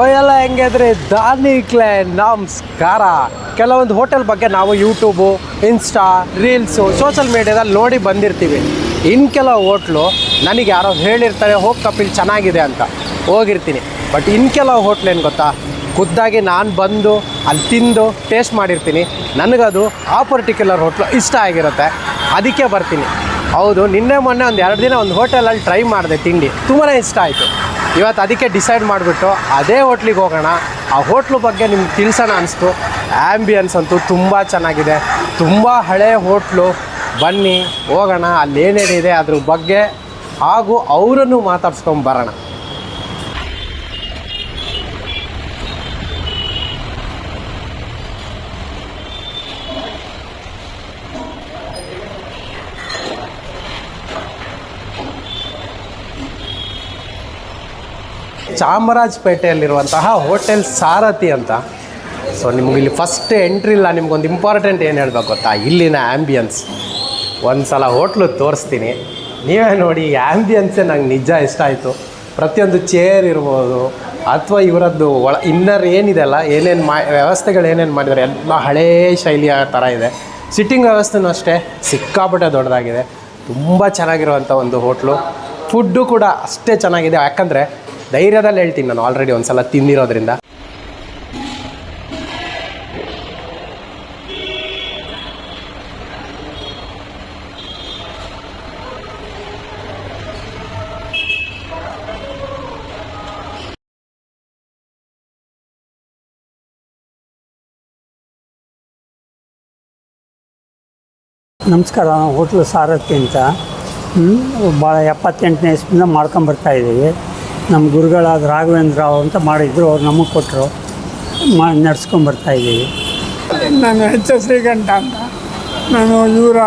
ಎಲ್ಲ ಹೆಂಗಿದ್ರೆ ದಾನಿಕ್ಲೆ ನಮಸ್ಕಾರ. ಕೆಲವೊಂದು ಹೋಟೆಲ್ ಬಗ್ಗೆ ನಾವು ಯೂಟ್ಯೂಬು, ಇನ್ಸ್ಟಾ, ರೀಲ್ಸು, ಸೋಷಲ್ ಮೀಡ್ಯಾದಲ್ಲಿ ನೋಡಿ ಬಂದಿರ್ತೀವಿ. ಇನ್ನು ಕೆಲವು ಹೋಟ್ಲು ನನಗೆ ಯಾರೋ ಹೇಳಿರ್ತಾರೆ ಹೋಗಿ ಕಪಿಲ್ ಚೆನ್ನಾಗಿದೆ ಅಂತ ಹೋಗಿರ್ತೀನಿ. ಬಟ್ ಇನ್ನು ಕೆಲವು ಹೋಟ್ಲು ಏನು ಗೊತ್ತಾ, ಖುದ್ದಾಗಿ ನಾನು ಬಂದು ಅಲ್ಲಿ ತಿಂದು ಟೇಸ್ಟ್ ಮಾಡಿರ್ತೀನಿ. ನನಗದು ಆ ಪರ್ಟಿಕ್ಯುಲರ್ ಹೋಟ್ಲು ಇಷ್ಟ ಆಗಿರುತ್ತೆ, ಅದಕ್ಕೆ ಬರ್ತೀನಿ. ಹೌದು, ನಿನ್ನೆ ಮೊನ್ನೆ ಒಂದು 2 ದಿನ ಒಂದು ಹೋಟೆಲಲ್ಲಿ ಟ್ರೈ ಮಾಡಿದೆ, ತಿಂಡಿ ತುಂಬಾ ಇಷ್ಟ ಆಯಿತು. ಇವತ್ತು ಅದಕ್ಕೆ ಡಿಸೈಡ್ ಮಾಡಿಬಿಟ್ಟು ಅದೇ ಹೋಟ್ಲಿಗೆ ಹೋಗೋಣ. ಆ ಹೋಟ್ಲು ಬಗ್ಗೆ ನಿಮ್ಗೆ ತಿಳಿಸೋಣ ಅನಿಸ್ತು. ಆ್ಯಂಬಿಯನ್ಸ್ ಅಂತೂ ತುಂಬ ಚೆನ್ನಾಗಿದೆ, ತುಂಬ ಹಳೆ ಹೋಟ್ಲು. ಬನ್ನಿ ಹೋಗೋಣ, ಅಲ್ಲಿ ಏನೇನಿದೆ ಅದ್ರ ಬಗ್ಗೆ ಹಾಗೂ ಅವರನ್ನು ಮಾತಾಡ್ಸ್ಕೊಂಡು ಬರೋಣ. ಚಾಮರಾಜಪೇಟೆಯಲ್ಲಿರುವಂತಹ ಹೋಟೆಲ್ ಸಾರಥಿ ಅಂತ. ಸೊ ನಿಮ್ಗೆ ಇಲ್ಲಿ ಫಸ್ಟ್ ಎಂಟ್ರಿ ಇಲ್ಲ, ನಿಮ್ಗೊಂದು ಇಂಪಾರ್ಟೆಂಟ್ ಏನು ಹೇಳ್ಬೇಕು ಗೊತ್ತಾ, ಇಲ್ಲಿನ ಆ್ಯಂಬಿಯನ್ಸ್. ಒಂದು ಸಲ ಹೋಟ್ಲು ತೋರಿಸ್ತೀನಿ, ನೀವೇ ನೋಡಿ. ಆ್ಯಂಬಿಯನ್ಸೇ ನಂಗೆ ನಿಜ ಇಷ್ಟ ಆಯಿತು. ಪ್ರತಿಯೊಂದು ಚೇರ್ ಇರ್ಬೋದು ಅಥವಾ ಇವರದ್ದು ಇನ್ನರ್ ಏನಿದೆಲ್ಲ, ಏನೇನು ವ್ಯವಸ್ಥೆಗಳು ಏನೇನು ಮಾಡಿದ್ದಾರೆ ಎಲ್ಲ ಹಳೇ ಶೈಲಿಯ ಥರ ಇದೆ. ಸಿಟ್ಟಿಂಗ್ ವ್ಯವಸ್ಥೆನೂ ಅಷ್ಟೇ ಸಿಕ್ಕಾಪಟ್ಟೆ ದೊಡ್ಡದಾಗಿದೆ. ತುಂಬ ಚೆನ್ನಾಗಿರುವಂಥ ಒಂದು ಹೋಟ್ಲು. ಫುಡ್ಡು ಕೂಡ ಅಷ್ಟೇ ಚೆನ್ನಾಗಿದೆ. ಯಾಕಂದರೆ ಧೈರ್ಯದಲ್ಲಿ ಹೇಳ್ತೀನಿ, ನಾನು ಆಲ್ರೆಡಿ ಒಂದು ಸಲ ತಿಂದಿರೋದ್ರಿಂದ. ನಮಸ್ಕಾರ. ಹೋಟ್ಲು ಸಾರಥಿ ಅಂತ ಭಾಳ 78ನೇ ಇಸ್ವಿಯಿಂದ ಮಾಡ್ಕೊಂಬರ್ತಾಯಿದ್ದೀವಿ. ನಮ್ಮ ಗುರುಗಳಾದ ರಾಘವೇಂದ್ರ ಅಂತ ಮಾಡಿದ್ರು, ಅವ್ರು ನಮಗೆ ಕೊಟ್ಟರು, ನಡ್ಸ್ಕೊಂಬರ್ತಾಯಿದ್ದೀವಿ. ನಾನು ಎಚ್ ಎಸ್ ಶ್ರೀಕಂಠ ಅಂತ. ನಾನು ಇವರ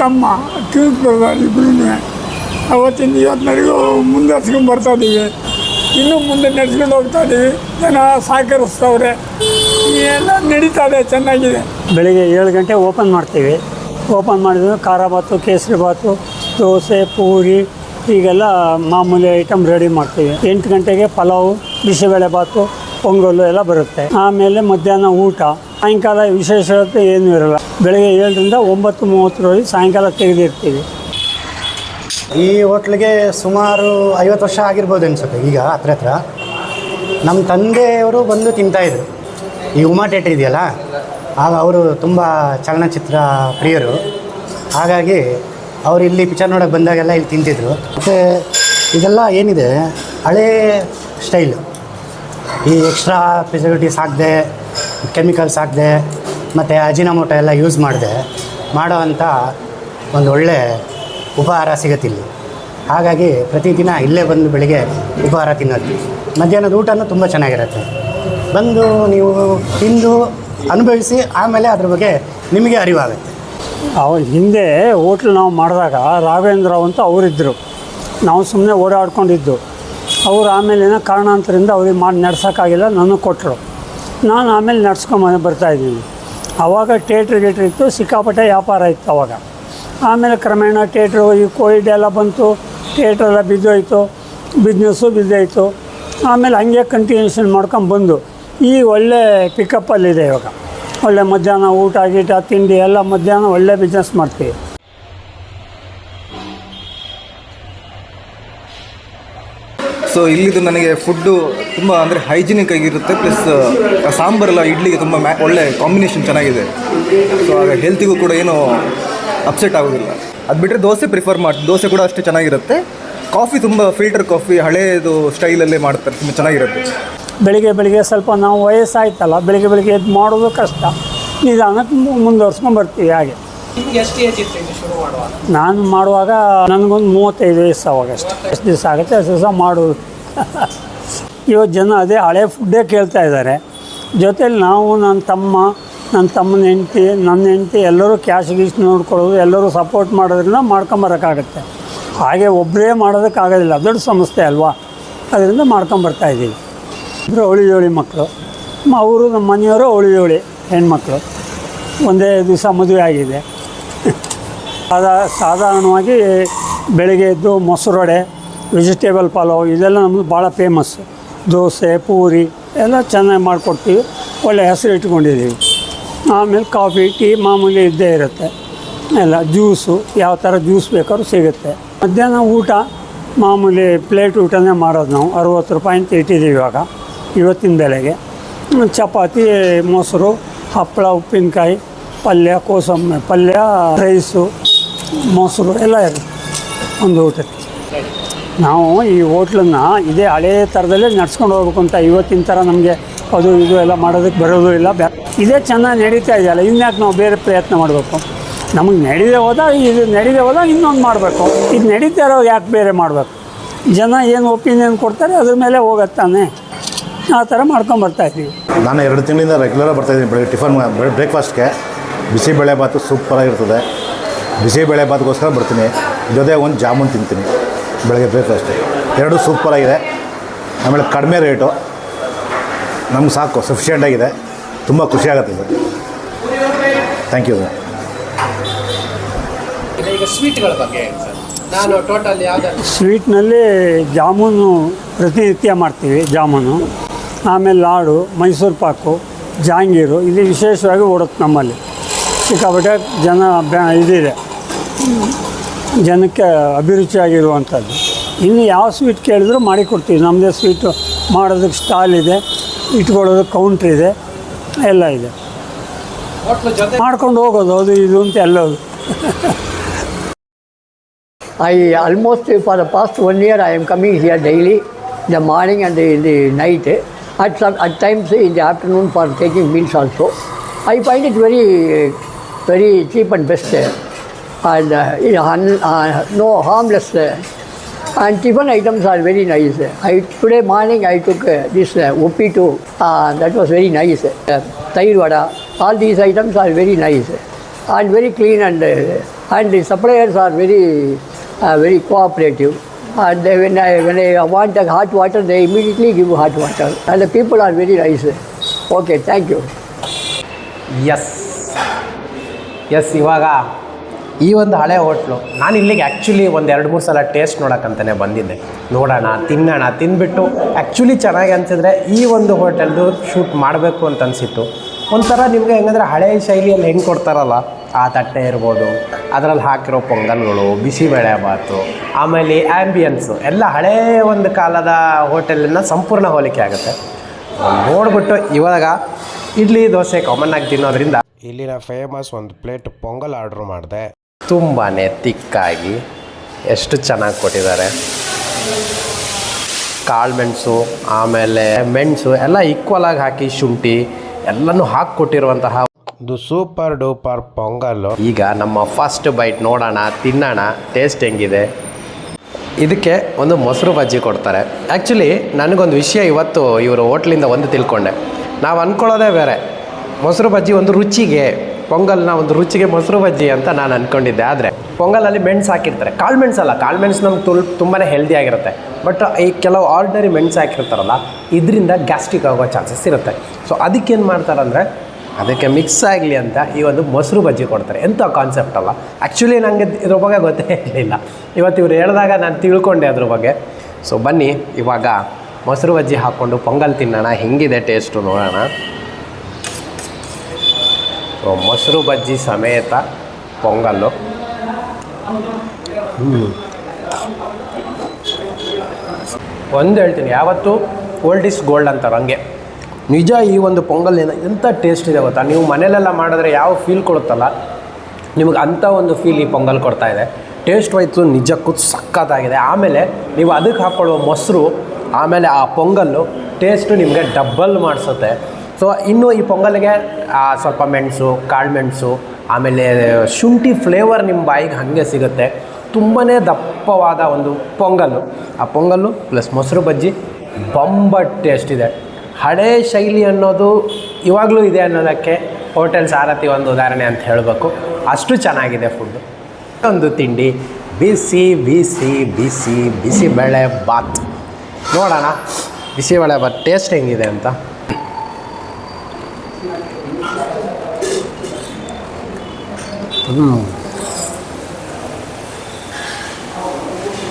ತಮ್ಮ ಕಿರುಪುರದ ಇಬ್ಬರೂ ಅವತ್ತಿಂದ ಇವತ್ತಿನವರೆಗೂ ಮುಂದುವರ್ಸ್ಕೊಂಡು ಬರ್ತಾಯಿದ್ದೀವಿ. ಇನ್ನೂ ಮುಂದೆ ನಡೆಸ್ಕೊಂಡು ಹೋಗ್ತಾಯಿದ್ದೀವಿ. ಜನ ಸಹಕರಿಸ್ತವ್ರೆ, ಎಲ್ಲ ನಡೀತಾಯಿದೆ, ಚೆನ್ನಾಗಿದೆ. ಬೆಳಿಗ್ಗೆ 7 ಗಂಟೆ ಓಪನ್ ಮಾಡ್ತೀವಿ. ಓಪನ್ ಮಾಡಿದ್ರೆ ಖಾರ ಬಾತು, ಕೇಸರಿ ಬಾತು, ದೋಸೆ, ಪೂರಿ ಹೀಗೆಲ್ಲ ಮಾಮೂಲಿ ಐಟಮ್ ರೆಡಿ ಮಾಡ್ತೀವಿ. 8 ಗಂಟೆಗೆ ಪಲಾವು, ಬಿಸಿಬೇಳೆ ಬಾತು, ಪೊಂಗಲ್ಲು ಎಲ್ಲ ಬರುತ್ತೆ. ಆಮೇಲೆ ಮಧ್ಯಾಹ್ನ ಊಟ. ಸಾಯಂಕಾಲ ವಿಶೇಷತೆ ಏನೂ ಇರೋಲ್ಲ. ಬೆಳಗ್ಗೆ 7ರಿಂದ 9:30 ಸಾಯಂಕಾಲ ತೆಗೆದಿರ್ತೀವಿ. ಈ ಹೋಟ್ಲಿಗೆ ಸುಮಾರು 50 ವರ್ಷ ಆಗಿರ್ಬೋದು ಅನಿಸುತ್ತೆ. ಈಗ ಹತ್ರ ನಮ್ಮ ತಂದೆಯವರು ಬಂದು ತಿಂತಾಯಿದ್ರು. ಈ ಉಮಾ ಥಿಯೇಟ್ರ್ ಇದೆಯಲ್ಲ, ಆಗ ಅವರು ತುಂಬ ಚಲನಚಿತ್ರ ಪ್ರಿಯರು. ಹಾಗಾಗಿ ಅವರು ಇಲ್ಲಿ ಪಿಕ್ಚರ್ ನೋಡೋಕ್ಕೆ ಬಂದಾಗೆಲ್ಲ ಇಲ್ಲಿ ತಿಂತಿದ್ರು. ಮತ್ತು ಇದೆಲ್ಲ ಏನಿದೆ ಹಳೇ ಸ್ಟೈಲು. ಈ ಎಕ್ಸ್ಟ್ರಾ ಪ್ರಿಸರ್ವೇಟಿವ್ಸ್ ಹಾಕದೆ, ಕೆಮಿಕಲ್ಸ್ ಹಾಕದೆ, ಮತ್ತು ಅಜಿನಮೋಟೊ ಎಲ್ಲ ಯೂಸ್ ಮಾಡದೆ ಮಾಡೋ ಅಂಥ ಒಂದು ಒಳ್ಳೆ ಉಪಹಾರ ಸಿಗುತ್ತಿಲ್ಲಿ. ಹಾಗಾಗಿ ಪ್ರತಿದಿನ ಇಲ್ಲೇ ಬಂದು ಬೆಳಿಗ್ಗೆ ಉಪಹಾರ ತಿನ್ನೋದು. ಮಧ್ಯಾಹ್ನದ ಊಟನೂ ತುಂಬ ಚೆನ್ನಾಗಿರುತ್ತೆ. ಬಂದು ನೀವು ತಿಂದು ಅನುಭವಿಸಿ, ಆಮೇಲೆ ಅದ್ರ ಬಗ್ಗೆ ನಿಮಗೆ ಅರಿವಾಗುತ್ತೆ. ಅವ್ರ ಹಿಂದೆ ಹೋಟ್ಲು ನಾವು ಮಾಡಿದಾಗ ರಾಘವೇಂದ್ರ ಅಂತ ಅವರಿದ್ದರು. ನಾವು ಸುಮ್ಮನೆ ಓಡಾಡ್ಕೊಂಡಿದ್ದು. ಅವರು ಆಮೇಲೆ ಏನೋ ಕಾರಣಾಂತರದಿಂದ ಅವ್ರಿಗೆ ಮಾಡಿ ನಡ್ಸೋಕ್ಕಾಗಿಲ್ಲ, ನನಗೆ ಕೊಟ್ಟರು. ನಾನು ಆಮೇಲೆ ನಡ್ಸ್ಕೊಂಬ ಬರ್ತಾಯಿದ್ದೀನಿ. ಆವಾಗ ಥಿಯೇಟ್ರ್ ಇತ್ತು, ಸಿಕ್ಕಾಪಟ್ಟೆ ವ್ಯಾಪಾರ ಇತ್ತು ಆವಾಗ. ಆಮೇಲೆ ಕ್ರಮೇಣ ಥಿಯೇಟ್ರು ಈ ಕೋವಿಡ್ ಎಲ್ಲ ಬಂತು, ಥಿಯೇಟ್ರೆಲ್ಲ ಬಿದ್ದೋಯ್ತು, ಬಿಸ್ನೆಸ್ಸು ಬಿದ್ದೋಯ್ತು. ಆಮೇಲೆ ಹಂಗೆ ಕಂಟಿನ್ಯೂಷನ್ ಮಾಡ್ಕೊಂಬಂದು ಈಗ ಒಳ್ಳೆ ಪಿಕಪ್ಪಲ್ಲಿದೆ. ಇವಾಗ ಒಳ್ಳೆ ಮಧ್ಯಾಹ್ನ ಊಟ ಗೀಟ ತಿಂಡಿ ಎಲ್ಲ ಮಧ್ಯಾಹ್ನ ಒಳ್ಳೆ ಬಿಸ್ನೆಸ್ ಮಾಡ್ತೀವಿ. ಸೊ ಇಲ್ಲಿದು ನನಗೆ ಫುಡ್ಡು ತುಂಬ ಅಂದರೆ ಹೈಜಿನಿಕ್ ಆಗಿರುತ್ತೆ. ಪ್ಲಸ್ ಸಾಂಬಾರೆಲ್ಲ ಇಡ್ಲಿಗೆ ತುಂಬ ಒಳ್ಳೆ ಕಾಂಬಿನೇಷನ್ ಚೆನ್ನಾಗಿದೆ. ಸೊ ಆಗ ಹೆಲ್ತಿಗೂ ಕೂಡ ಏನೂ ಅಪ್ಸೆಟ್ ಆಗೋದಿಲ್ಲ. ಅದು ಬಿಟ್ಟರೆ ದೋಸೆ ಪ್ರಿಫರ್ ದೋಸೆ ಕೂಡ ಅಷ್ಟೇ ಚೆನ್ನಾಗಿರುತ್ತೆ. ಕಾಫಿ ತುಂಬ ಫಿಲ್ಟರ್ ಕಾಫಿ ಹಳೇದು ಸ್ಟೈಲಲ್ಲೇ ಮಾಡ್ತಾರೆ, ತುಂಬ ಚೆನ್ನಾಗಿರುತ್ತೆ. ಬೆಳಿಗ್ಗೆ ಸ್ವಲ್ಪ ನಾವು ವಯಸ್ಸಾಯ್ತಲ್ಲ, ಬೆಳಿಗ್ಗೆ ಎದ್ದು ಮಾಡೋದು ಕಷ್ಟ. ನಿಧಾನಕ್ಕೆ ಮುಂದುವರ್ಸ್ಕೊಂಡು ಬರ್ತೀವಿ. ಹಾಗೆ ನಾನು ಮಾಡುವಾಗ ನನಗೊಂದು 35 ವಯಸ್ಸು. ಅವಾಗ ಎಷ್ಟು ದಿವಸ ಆಗುತ್ತೆ ಅಷ್ಟು ದಿವಸ ಮಾಡೋದು. ಇವತ್ತು ಜನ ಅದೇ ಹಳೆ ಫುಡ್ಡೇ ಕೇಳ್ತಾ ಇದ್ದಾರೆ. ಜೊತೇಲಿ ನಾವು ನನ್ನ ತಮ್ಮನ ಹೆಂಡತಿ, ನನ್ನ ಹೆಂಡತಿ ಎಲ್ಲರೂ ಕ್ಯಾಶ್ ನೋಡ್ಕೊಳ್ಳೋದು, ಎಲ್ಲರೂ ಸಪೋರ್ಟ್ ಮಾಡೋದ್ರಿಂದ ಮಾಡ್ಕೊಂಬರೋಕ್ಕಾಗತ್ತೆ. ಹಾಗೆ ಒಬ್ಬರೇ ಮಾಡೋದಕ್ಕಾಗೋದಿಲ್ಲ, ದೊಡ್ಡ ಸಂಸ್ಥೆ ಅಲ್ವಾ, ಅದರಿಂದ ಮಾಡ್ಕೊಂಬರ್ತಾಯಿದ್ದೀವಿ. ಇಬ್ಬರು ಅವಳಿ ಮಕ್ಕಳು. ಅವರು ನಮ್ಮ ಮನೆಯವರು ಅವಳಿ ಹೆಣ್ಮಕ್ಳು. ಒಂದೇ ದಿವಸ ಮದುವೆ ಆಗಿದೆ. ಸಾಧಾರಣವಾಗಿ ಬೆಳಗ್ಗೆ ಎದ್ದು ಮೊಸರೊಡೆ, ವೆಜಿಟೇಬಲ್ ಪಲಾವ್ ಇದೆಲ್ಲ ನಮ್ಮದು ಭಾಳ ಫೇಮಸ್ಸು. ದೋಸೆ ಪೂರಿ ಎಲ್ಲ ಚೆನ್ನಾಗಿ ಮಾಡಿಕೊಡ್ತೀವಿ, ಒಳ್ಳೆ ಹೆಸರು ಇಟ್ಕೊಂಡಿದ್ದೀವಿ. ಆಮೇಲೆ ಕಾಫಿ ಟೀ ಮಾಮೂಲಿ ಇದ್ದೇ ಇರುತ್ತೆ. ಎಲ್ಲ ಜ್ಯೂಸು, ಯಾವ ಥರ ಜ್ಯೂಸ್ ಬೇಕಾದ್ರೂ ಸಿಗುತ್ತೆ. ಮಧ್ಯಾಹ್ನ ಊಟ ಮಾಮೂಲಿ ಪ್ಲೇಟ್ ಊಟನೇ ಮಾಡೋದು ನಾವು. 60 ರೂಪಾಯಿ ಅಂತ ಇಟ್ಟಿದ್ದೀವಿ ಇವಾಗ ಇವತ್ತಿನ ಬೆಲೆಗೆ. ಚಪಾತಿ, ಮೊಸರು, ಹಪ್ಪಳ, ಉಪ್ಪಿನಕಾಯಿ, ಪಲ್ಯ, ಕೋಸಂಬರಿ ಪಲ್ಯ, ರೈಸು, ಮೊಸರು ಎಲ್ಲ ಇರುತ್ತೆ ಒಂದು ಊಟಕ್ಕೆ. ನಾವು ಈ ಹೋಟ್ಲನ್ನು ಇದೇ ಹಳೇ ಥರದಲ್ಲೇ ನಡ್ಸ್ಕೊಂಡು ಹೋಗ್ಬೇಕು ಅಂತ. ಇವತ್ತಿನ ಥರ ನಮಗೆ ಅದು ಇದು ಎಲ್ಲ ಮಾಡೋದಕ್ಕೆ ಬರೋದು ಇಲ್ಲ. ಇದೇ ಚೆನ್ನಾಗಿ ನಡೀತಾ ಇದೆಯಲ್ಲ, ಇನ್ಯಾಕೆ ನಾವು ಬೇರೆ ಪ್ರಯತ್ನ ಮಾಡಬೇಕು? ನಮಗೆ ನಡೀದೇ ಹೋದಾಗ ಇನ್ನೊಂದು ಮಾಡಬೇಕು. ಇದು ನಡೀತಾ ಇರೋ ಯಾಕೆ ಬೇರೆ ಮಾಡಬೇಕು? ಜನ ಏನು ಒಪಿನಿಯನ್ ಕೊಡ್ತಾರೆ ಅದ್ರ ಮೇಲೆ ಹೋಗತ್ತಾನೆ. ಆ ಥರ ಮಾಡ್ಕೊಂಬರ್ತಾಯಿದ್ದೀವಿ. ನಾನು 2 ತಿಂಗಳಿಂದ ರೆಗ್ಯುಲರಾಗಿ ಬರ್ತಾಯಿದ್ದೀನಿ. ಬೆಳಗ್ಗೆ ಟಿಫನ್ ಬ್ರೇಕ್ಫಾಸ್ಟ್ಗೆ ಬಿಸಿಬೇಳೆಭಾತು ಸೂಪರಾಗಿರ್ತದೆ. ಬಿಸಿಬೇಳೆಭಾತ್ಗೋಸ್ಕರ ಬರ್ತೀನಿ. ಜೊತೆಗೆ ಒಂದು ಜಾಮೂನ್ ತಿಂತೀನಿ ಬೆಳಗ್ಗೆ ಬ್ರೇಕ್ಫಾಸ್ಟ್. 2 ಸೂಪರಾಗಿದೆ. ಆಮೇಲೆ ಕಡಿಮೆ ರೇಟು, ನಮ್ಗೆ ಸಾಕು, ಸಫಿಷಿಯೆಂಟಾಗಿದೆ. ತುಂಬ ಖುಷಿಯಾಗುತ್ತೆ ಸರ್. Thank you sir. ಈಗ ಸ್ವೀಟ್ಗಳ ಬಗ್ಗೆ ನಾನು ಟೋಟಲ್ ಯಾವ್ದಾದ್ರು ಸ್ವೀಟ್ನಲ್ಲಿ ಜಾಮೂನು ಪ್ರತಿನಿತ್ಯ ಮಾಡ್ತೀವಿ. ಜಾಮೂನು, ಆಮೇಲೆ ಲಾಡು, ಮೈಸೂರು ಪಾಕು, ಜಾಂಗೀರು ಇದು ವಿಶೇಷವಾಗಿ ಓಡುತ್ತೆ ನಮ್ಮಲ್ಲಿ. ಸಿಕ್ಕಾಪಟ್ಟೆ ಇದಿದೆ, ಜನಕ್ಕೆ ಅಭಿರುಚಿಯಾಗಿರುವಂಥದ್ದು. ಇನ್ನು ಯಾವ ಸ್ವೀಟ್ ಕೇಳಿದ್ರು ಮಾಡಿಕೊಡ್ತೀವಿ. ನಮ್ಮದೇ ಸ್ವೀಟು ಮಾಡೋದಕ್ಕೆ ಸ್ಟಾಲ್ ಇದೆ, ಇಟ್ಕೊಳ್ಳೋದಕ್ಕೆ ಕೌಂಟ್ರ್ ಇದೆ, ಎಲ್ಲ ಇದೆ. ಮಾಡ್ಕೊಂಡು ಹೋಗೋದು ಅದು ಇದು ಅಂತ ಎಲ್ಲೋದು. I almost for the past 1 year I am coming here daily, in the morning and in the night. At times in the afternoon for taking meals also. I find it very cheap and best, and no harmless. And tiffin items are very nice. Today morning I took this Uppitu, that was very nice. Tair vada, all these items are very nice and very clean, and the suppliers are very cooperative. And when I want a hot water, they immediately give hot water. And the people are very nice. Okay, thank you. Yes ಇವಾಗ ಈ ಒಂದು ಹಳೆ hotel, ನಾನು ಇಲ್ಲಿಗೆ actually 1-2-3 ಸಲ taste ನೋಡೋಕ್ಕಂತಲೇ ಬಂದಿದ್ದೆ. ನೋಡೋಣ, ತಿನ್ನೋಣ, ತಿಂದುಬಿಟ್ಟು ಆ್ಯಕ್ಚುಲಿ ಚೆನ್ನಾಗಿ ಅನಿಸಿದ್ರೆ ಈ ಒಂದು ಹೋಟೆಲ್ದು ಶೂಟ್ ಮಾಡಬೇಕು ಅಂತ ಅನಿಸಿತ್ತು. ಒಂಥರ ನಿಮಗೆ ಹೆಂಗಂದ್ರೆ ಹಳೆ ಶೈಲಿಯಲ್ಲಿ ಹೆಂಗೆ ಕೊಡ್ತಾರಲ್ಲ ಆ ತಟ್ಟೆ ಇರ್ಬೋದು, ಅದರಲ್ಲಿ ಹಾಕಿರೋ ಪೊಂಗಲ್ಗಳು, ಬಿಸಿಬೇಳೆಭಾತು, ಆಮೇಲೆ ಆ್ಯಂಬಿಯನ್ಸು ಎಲ್ಲ ಹಳೇ ಒಂದು ಕಾಲದ ಹೋಟೆಲಿನ ಸಂಪೂರ್ಣ ಹೋಲಿಕೆ ಆಗುತ್ತೆ. ನೋಡಿಬಿಟ್ಟು ಇವಾಗ ಇಡ್ಲಿ ದೋಸೆ ಕಾಮನ್ನಾಗಿ ತಿನ್ನೋದ್ರಿಂದ ಇಲ್ಲಿನ ಫೇಮಸ್ ಒಂದು ಪ್ಲೇಟ್ ಪೊಂಗಲ್ ಆರ್ಡ್ರ್ ಮಾಡಿದೆ. ತುಂಬಾ ತಿಕ್ಕಾಗಿ ಎಷ್ಟು ಚೆನ್ನಾಗಿ ಕೊಟ್ಟಿದ್ದಾರೆ. ಕಾಳು ಮೆಣಸು, ಆಮೇಲೆ ಮೆಣಸು ಎಲ್ಲ ಈಕ್ವಲಾಗಿ ಹಾಕಿ, ಶುಂಠಿ ಎಲ್ಲನೂ ಹಾಕಿಕೊಟ್ಟಿರುವಂತಹ ಒಂದು ಸೂಪರ್ ಡೂಪರ್ ಪೊಂಗಲ್ಲು. ಈಗ ನಮ್ಮ ಫಸ್ಟ್ ಬೈಟ್ ನೋಡೋಣ, ತಿನ್ನೋಣ, ಟೇಸ್ಟ್ ಹೆಂಗಿದೆ. ಇದಕ್ಕೆ ಒಂದು ಮೊಸರು ಬಜ್ಜಿ ಕೊಡ್ತಾರೆ. ಆ್ಯಕ್ಚುಲಿ ನನಗೊಂದು ವಿಷಯ ಇವತ್ತು ಇವರು ಹೋಟ್ಲಿಂದ ಒಂದು ತಿಳ್ಕೊಂಡೆ. ನಾವು ಅಂದ್ಕೊಳ್ಳೋದೇ ಬೇರೆ, ಮೊಸರು ಬಜ್ಜಿ ಒಂದು ರುಚಿಗೆ, ಪೊಂಗಲ್ನ ಒಂದು ರುಚಿಗೆ ಮೊಸರು ಬಜ್ಜಿ ಅಂತ ನಾನು ಅಂದ್ಕೊಂಡಿದ್ದೆ. ಆದರೆ ಪೊಂಗಲಲ್ಲಿ ಮೆಣಸು ಹಾಕಿರ್ತಾರೆ. ಕಾಳು ಮೆಣಸಲ್ಲ, ಕಾಳು ಮೆಣಸು ನಮ್ಗೆ ತುಂಬಾ ಹೆಲ್ದಿ ಆಗಿರುತ್ತೆ. ಬಟ್ ಈ ಕೆಲವು ಆರ್ಡಿನರಿ ಮೆಣಸು ಹಾಕಿರ್ತಾರಲ್ಲ, ಇದರಿಂದ ಗ್ಯಾಸ್ಟ್ರಿಕ್ ಆಗೋ ಚಾನ್ಸಸ್ ಇರುತ್ತೆ. ಸೊ ಅದಕ್ಕೇನು ಮಾಡ್ತಾರಂದರೆ, ಅದಕ್ಕೆ ಮಿಕ್ಸ್ ಆಗಲಿ ಅಂತ ಈ ಒಂದು ಮೊಸರು ಬಜ್ಜಿ ಕೊಡ್ತಾರೆ. ಎಂಥ ಕಾನ್ಸೆಪ್ಟ್ ಅಲ್ಲ. ಆ್ಯಕ್ಚುಲಿ ನನಗೆ ಇದ್ರ ಬಗ್ಗೆ ಗೊತ್ತೇ ಇರಲಿಲ್ಲ. ಇವತ್ತು ಇವ್ರು ಹೇಳಿದಾಗ ನಾನು ತಿಳ್ಕೊಂಡೆ ಅದ್ರ ಬಗ್ಗೆ. ಸೊ ಬನ್ನಿ ಇವಾಗ ಮೊಸರು ಬಜ್ಜಿ ಹಾಕ್ಕೊಂಡು ಪೊಂಗಲ್ ತಿನ್ನೋಣ, ಹೆಂಗಿದೆ ಟೇಸ್ಟು ನೋಡೋಣ. ಸೊ ಮೊಸರು ಬಜ್ಜಿ ಸಮೇತ ಪೊಂಗಲ್ಲು. ಒಂದು ಹೇಳ್ತೀನಿ, ಯಾವತ್ತು ಓಲ್ಡ್ ಇಸ್ ಗೋಲ್ಡ್ ಅಂತಾರೆ ಹಂಗೆ. ನಿಜ ಈ ಒಂದು ಪೊಂಗಲ್ ಎಂಥ ಟೇಸ್ಟ್ ಇದೆ ಗೊತ್ತಾ. ನೀವು ಮನೇಲೆಲ್ಲ ಮಾಡಿದ್ರೆ ಯಾವ ಫೀಲ್ ಕೊಡುತ್ತಲ್ಲ, ನಿಮಗೆ ಅಂಥ ಒಂದು ಫೀಲ್ ಈ ಪೊಂಗಲ್ ಕೊಡ್ತಾ ಇದೆ. ಟೇಸ್ಟ್ ವೈಸು ನಿಜಕ್ಕೂ ಸಖತ್ತಾಗಿದೆ. ಆಮೇಲೆ ನೀವು ಅದಕ್ಕೆ ಹಾಕ್ಕೊಳ್ಳುವ ಮೊಸರು, ಆಮೇಲೆ ಆ ಪೊಂಗಲ್ಲು ಟೇಸ್ಟು ನಿಮಗೆ ಡಬ್ಬಲ್ ಮಾಡಿಸುತ್ತೆ. ಸೊ ಇನ್ನು ಈ ಪೊಂಗಲ್ಗೆ ಸ್ವಲ್ಪ ಮೆಣಸು, ಕಾಳು ಮೆಣಸು, ಆಮೇಲೆ ಶುಂಠಿ ಫ್ಲೇವರ್ ನಿಮ್ಮ ಬಾಯಿಗೆ ಹಾಗೆ ಸಿಗುತ್ತೆ. ತುಂಬಾ ದಪ್ಪವಾದ ಒಂದು ಪೊಂಗಲ್ಲು. ಆ ಪೊಂಗಲ್ಲು ಪ್ಲಸ್ ಮೊಸರು ಬಜ್ಜಿ ಬಂಬಟ್ ಟೇಸ್ಟ್ ಇದೆ. ಹಳೇ ಶೈಲಿ ಅನ್ನೋದು ಇವಾಗಲೂ ಇದೆ ಅನ್ನೋದಕ್ಕೆ ಹೋಟೆಲ್ ಸಾರಥಿ ಒಂದು ಉದಾಹರಣೆ ಅಂತ ಹೇಳಬೇಕು. ಅಷ್ಟು ಚೆನ್ನಾಗಿದೆ ಫುಡ್ಡು. ಒಂದು ತಿಂಡಿ ಬಿಸಿ ಬಿಸಿ ಬಿಸಿ ಬಿಸಿಬೇಳೆ ಬಾತ್. ನೋಡೋಣ ಬಿಸಿಬೇಳೆ ಬಾತ್ ಟೇಸ್ಟ್ ಹೆಂಗಿದೆ ಅಂತ.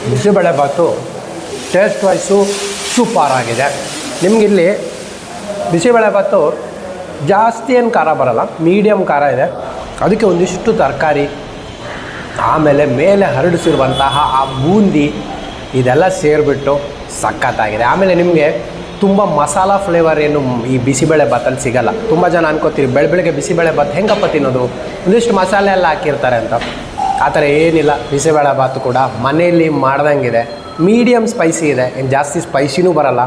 ಬಿಸಿಬೇಳೆ ಬಾತು ಟೇಸ್ಟ್ ವೈಸು ಸೂಪರ್ ಆಗಿದೆ. ನಿಮಗಿಲ್ಲಿ ಬಿಸಿಬೇಳೆಭಾತು ಜಾಸ್ತಿ ಏನು ಖಾರ ಬರಲ್ಲ, ಮೀಡಿಯಮ್ ಖಾರ ಇದೆ. ಅದಕ್ಕೆ ಒಂದಿಷ್ಟು ತರಕಾರಿ, ಆಮೇಲೆ ಮೇಲೆ ಹರಡಿಸಿರುವಂತಹ ಆ ಬೂಂದಿ ಇದೆಲ್ಲ ಸೇರಿಬಿಟ್ಟು ಸಖತ್ತಾಗಿದೆ. ಆಮೇಲೆ ನಿಮಗೆ ತುಂಬ ಮಸಾಲ ಫ್ಲೇವರ್ ಏನು ಈ ಬಿಸಿಬೇಳೆಭಾತಲ್ಲಿ ಸಿಗಲ್ಲ. ತುಂಬ ಜನ ಅನ್ಕೋತೀರಿ ಬೆಳಗ್ಗೆ ಬಿಸಿಬೇಳೆಭಾತು ಹೆಂಗಪ್ಪ ತಿನ್ನೋದು, ಒಂದಿಷ್ಟು ಮಸಾಲೆ ಎಲ್ಲ ಹಾಕಿರ್ತಾರೆ ಅಂತ. ಆ ಥರ ಏನಿಲ್ಲ. ಬಿಸಿಬೇಳೆಭಾತು ಕೂಡ ಮನೆಯಲ್ಲಿ ಮಾಡ್ದಂಗಿದೆ, ಮೀಡಿಯಮ್ ಸ್ಪೈಸಿ ಇದೆ, ಏನು ಜಾಸ್ತಿ ಸ್ಪೈಸಿನೂ ಬರಲ್ಲ.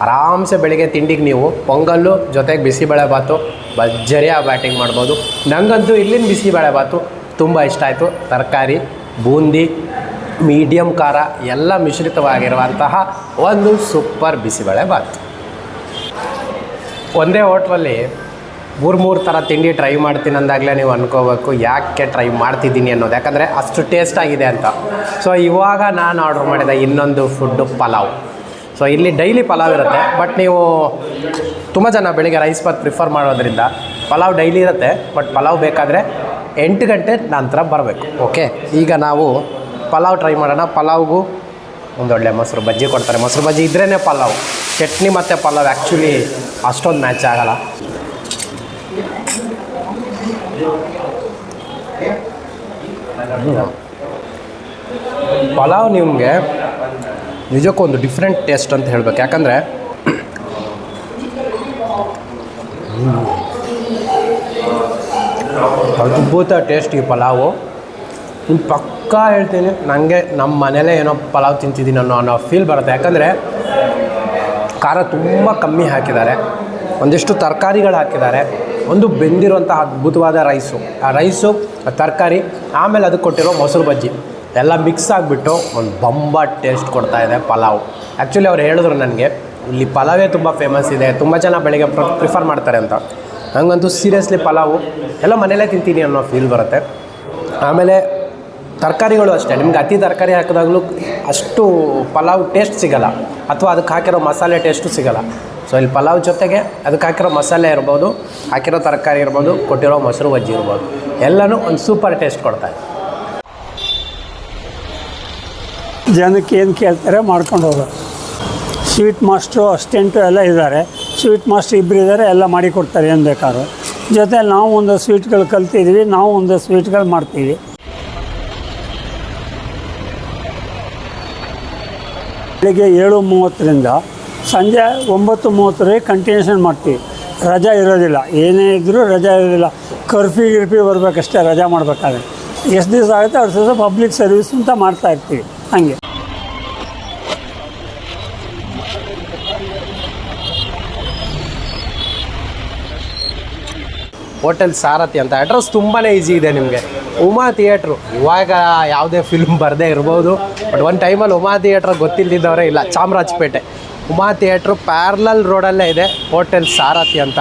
ಆರಾಮ್ಸೆ ಬೆಳಿಗ್ಗೆ ತಿಂಡಿಗೆ ನೀವು ಪೊಂಗಲ್ಲು ಜೊತೆಗೆ ಬಿಸಿಬೇಳೆಭಾತು ಭರ್ಜರಿಯಾಗಿ ಬ್ಯಾಟಿಂಗ್ ಮಾಡ್ಬೋದು. ನನಗಂತೂ ಇಲ್ಲಿನ ಬಿಸಿಬೇಳೆಭಾತು ತುಂಬ ಇಷ್ಟ ಆಯಿತು. ತರಕಾರಿ, ಬೂಂದಿ, ಮೀಡಿಯಮ್ ಖಾರ ಎಲ್ಲ ಮಿಶ್ರಿತವಾಗಿರುವಂತಹ ಒಂದು ಸೂಪರ್ ಬಿಸಿಬೇಳೆಭಾತು. ಒಂದೇ ಹೋಟ್ಲಲ್ಲಿ ಮೂರು ಥರ ತಿಂಡಿ ಟ್ರೈ ಮಾಡ್ತೀನಿ ಅಂದಾಗಲೇ ನೀವು ಅನ್ಕೋಬೇಕು ಯಾಕೆ ಟ್ರೈ ಮಾಡ್ತಿದ್ದೀನಿ ಅನ್ನೋದು, ಯಾಕಂದರೆ ಅಷ್ಟು ಟೇಸ್ಟಾಗಿದೆ ಅಂತ. ಸೊ ಇವಾಗ ನಾನು ಆರ್ಡ್ರ್ ಮಾಡಿದ ಇನ್ನೊಂದು ಫುಡ್ಡು ಪಲಾವ್. ಸೊ ಇಲ್ಲಿ ಡೈಲಿ ಪಲಾವ್ ಇರುತ್ತೆ, ಬಟ್ ನೀವು ತುಂಬ ಜನ ಬೆಳಿಗ್ಗೆ ರೈಸ್ ಬಾತ್ ಪ್ರಿಫರ್ ಮಾಡೋದ್ರಿಂದ ಪಲಾವ್ ಡೈಲಿ ಇರುತ್ತೆ. ಬಟ್ ಪಲಾವ್ ಬೇಕಾದರೆ 8 ಗಂಟೆ ನಂತರ ಬರಬೇಕು. ಓಕೆ, ಈಗ ನಾವು ಪಲಾವ್ ಟ್ರೈ ಮಾಡೋಣ. ಪಲಾವ್ಗೂ ಒಂದೊಳ್ಳೆ ಮೊಸರು ಬಜ್ಜಿ ಕೊಡ್ತಾರೆ. ಮೊಸರು ಬಜ್ಜಿ ಇದ್ರೇ ಪಲಾವ್. ಚಟ್ನಿ ಮತ್ತು ಪಲಾವ್ ಆ್ಯಕ್ಚುಲಿ ಅಷ್ಟೊಂದು ಮ್ಯಾಚ್ ಆಗೋಲ್ಲ. ಪಲಾವ್ ನಿಮಗೆ ನಿಜಕ್ಕೂ ಒಂದು ಡಿಫ್ರೆಂಟ್ ಟೇಸ್ಟ್ ಅಂತ ಹೇಳಬೇಕು. ಯಾಕಂದರೆ ಅದ್ಭುತ ಟೇಸ್ಟ್ ಈ ಪಲಾವು. ಪಕ್ಕಾ ಹೇಳ್ತೀನಿ, ನನಗೆ ನಮ್ಮ ಮನೇಲೇ ಏನೋ ಪಲಾವ್ ತಿಂತಿದ್ದೀನಿ ಅನ್ನೋ ಫೀಲ್ ಬರುತ್ತೆ. ಯಾಕಂದರೆ ಖಾರ ತುಂಬ ಕಮ್ಮಿ ಹಾಕಿದ್ದಾರೆ, ಒಂದಿಷ್ಟು ತರಕಾರಿಗಳು ಹಾಕಿದ್ದಾರೆ, ಒಂದು ಬೆಂದಿರುವಂಥ ಅದ್ಭುತವಾದ ರೈಸು, ಆ ರೈಸು ತರಕಾರಿ, ಆಮೇಲೆ ಅದಕ್ಕೆ ಕೊಟ್ಟಿರೋ ಮೊಸರು ಬಜ್ಜಿ ಎಲ್ಲ ಮಿಕ್ಸ್ ಆಗಿಬಿಟ್ಟು ಒಂದು ಬಂಬ ಟೇಸ್ಟ್ ಕೊಡ್ತಾಯಿದೆ ಪಲಾವ್. ಆ್ಯಕ್ಚುಲಿ ಅವ್ರು ಹೇಳಿದ್ರು ನನಗೆ ಇಲ್ಲಿ ಪಲಾವೇ ತುಂಬ ಫೇಮಸ್ ಇದೆ, ತುಂಬ ಜನ ಬೆಳಿಗ್ಗೆ ಪ್ರಿಫರ್ ಮಾಡ್ತಾರೆ ಅಂತ. ಹಂಗಂತೂ ಸೀರಿಯಸ್ಲಿ ಪಲಾವು ಎಲ್ಲ ಮನೇಲೇ ತಿಂತೀನಿ ಅನ್ನೋ ಫೀಲ್ ಬರುತ್ತೆ. ಆಮೇಲೆ ತರಕಾರಿಗಳು ಅಷ್ಟೇ, ನಿಮ್ಗೆ ಅತಿ ತರಕಾರಿ ಹಾಕಿದಾಗಲೂ ಅಷ್ಟು ಪಲಾವ್ ಟೇಸ್ಟ್ ಸಿಗೋಲ್ಲ, ಅಥವಾ ಅದಕ್ಕೆ ಹಾಕಿರೋ ಮಸಾಲೆ ಟೇಸ್ಟು ಸಿಗೋಲ್ಲ. ಸೊ ಇಲ್ಲಿ ಪಲಾವ್ ಜೊತೆಗೆ ಅದಕ್ಕೆ ಹಾಕಿರೋ ಮಸಾಲೆ ಇರ್ಬೋದು, ಹಾಕಿರೋ ತರಕಾರಿ ಇರ್ಬೋದು, ಕೊಟ್ಟಿರೋ ಮೊಸರು ಬಜ್ಜಿ ಇರ್ಬೋದು, ಎಲ್ಲನೂ ಒಂದು ಸೂಪರ್ ಟೇಸ್ಟ್ ಕೊಡ್ತಾರೆ. ಜನಕ್ಕೆ ಏನು ಕೇಳ್ತಾರೆ ಮಾಡ್ಕೊಂಡು ಹೋಗೋದು. ಸ್ವೀಟ್ ಮಾಸ್ಟ್ರು, ಅಸಿಸ್ಟೆಂಟು ಎಲ್ಲ ಇದ್ದಾರೆ. ಸ್ವೀಟ್ ಮಾಸ್ಟ್ರು ಇಬ್ಬರು ಇದ್ದಾರೆ, ಎಲ್ಲ ಮಾಡಿಕೊಡ್ತಾರೆ ಏನು ಬೇಕಾದ್ರೂ. ಜೊತೆ ನಾವು ಒಂದು ಸ್ವೀಟ್ಗಳು ಕಲ್ತಿದ್ದೀವಿ, ನಾವು ಒಂದು ಸ್ವೀಟ್ಗಳು ಮಾಡ್ತೀವಿ. ಬೆಳಿಗ್ಗೆ 7:30ರಿಂದ ಸಂಜೆ 9:30 ಕಂಟಿನ್ಯೂಷನ್ ಮಾಡ್ತೀವಿ. ರಜಾ ಇರೋದಿಲ್ಲ, ಏನೇ ಇದ್ದರೂ ರಜಾ ಇರೋದಿಲ್ಲ. ಕರ್ಫ್ಯೂ ಬರಬೇಕಷ್ಟೇ ರಜಾ ಮಾಡಬೇಕಾದ್ರೆ. ಎಷ್ಟು ದಿವಸ ಆಗುತ್ತೆ ಅಷ್ಟು ದಿವಸ ಪಬ್ಲಿಕ್ ಸರ್ವಿಸ್ ಅಂತ ಮಾಡ್ತಾಯಿರ್ತೀವಿ. ಹಾಗೆ ಹೋಟೆಲ್ ಸಾರಥಿ ಅಂತ ಅಡ್ರೆಸ್ ತುಂಬಾ ಈಸಿ ಇದೆ ನಿಮಗೆ. ಉಮಾ ಥಿಯೇಟ್ರು, ಇವಾಗ ಯಾವುದೇ ಫಿಲ್ಮ್ ಬರದೇ ಇರ್ಬೋದು, ಬಟ್ ಒಂದು ಟೈಮಲ್ಲಿ ಉಮಾ ಥಿಯೇಟ್ರ್ ಗೊತ್ತಿಲ್ಲದಿದ್ದವರೇ ಇಲ್ಲ. ಚಾಮರಾಜಪೇಟೆ ಉಮಾ ಥಿಯೇಟ್ರು ಪ್ಯಾರಲಲ್ ರೋಡಲ್ಲೇ ಇದೆ ಹೋಟೆಲ್ ಸಾರಥಿ ಅಂತ.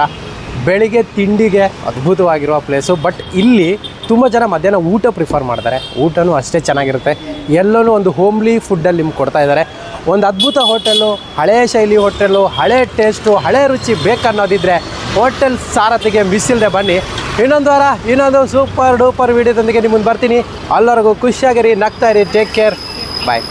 ಬೆಳಿಗ್ಗೆ ತಿಂಡಿಗೆ ಅದ್ಭುತವಾಗಿರುವ ಪ್ಲೇಸು. ಬಟ್ ಇಲ್ಲಿ ತುಂಬ ಜನ ಮಧ್ಯಾಹ್ನ ಊಟ ಪ್ರಿಫರ್ ಮಾಡ್ತಾರೆ, ಊಟನೂ ಅಷ್ಟೇ ಚೆನ್ನಾಗಿರುತ್ತೆ. ಎಲ್ಲನೂ ಒಂದು ಹೋಮ್ಲಿ ಫುಡ್ಡಲ್ಲಿ ನಿಮ್ಗೆ ಕೊಡ್ತಾ ಇದ್ದಾರೆ. ಒಂದು ಅದ್ಭುತ ಹೋಟೆಲು, ಹಳೇ ಶೈಲಿ ಹೋಟೆಲು, ಹಳೇ ಟೇಸ್ಟು, ಹಳೇ ರುಚಿ ಬೇಕನ್ನೋದಿದ್ದರೆ ಹೋಟೆಲ್ ಸಾರಥಿಗೆ ಮಿಸ್ ಇಲ್ಲದೆ ಬನ್ನಿ. ಇನ್ನೊಂದು ವಾರ ಇನ್ನೊಂದು ಸೂಪರ್ ಡೂಪರ್ ವೀಡಿಯೋದೊಂದಿಗೆ ನಿಮ್ಮ ಮುಂದೆ ಬರ್ತೀನಿ. ಎಲ್ಲರಿಗೂ ಖುಷಿಯಾಗಿರಿ, ನಗ್ತಾ ಇರಿ, ಟೇಕ್ ಕೇರ್, ಬಾಯ್.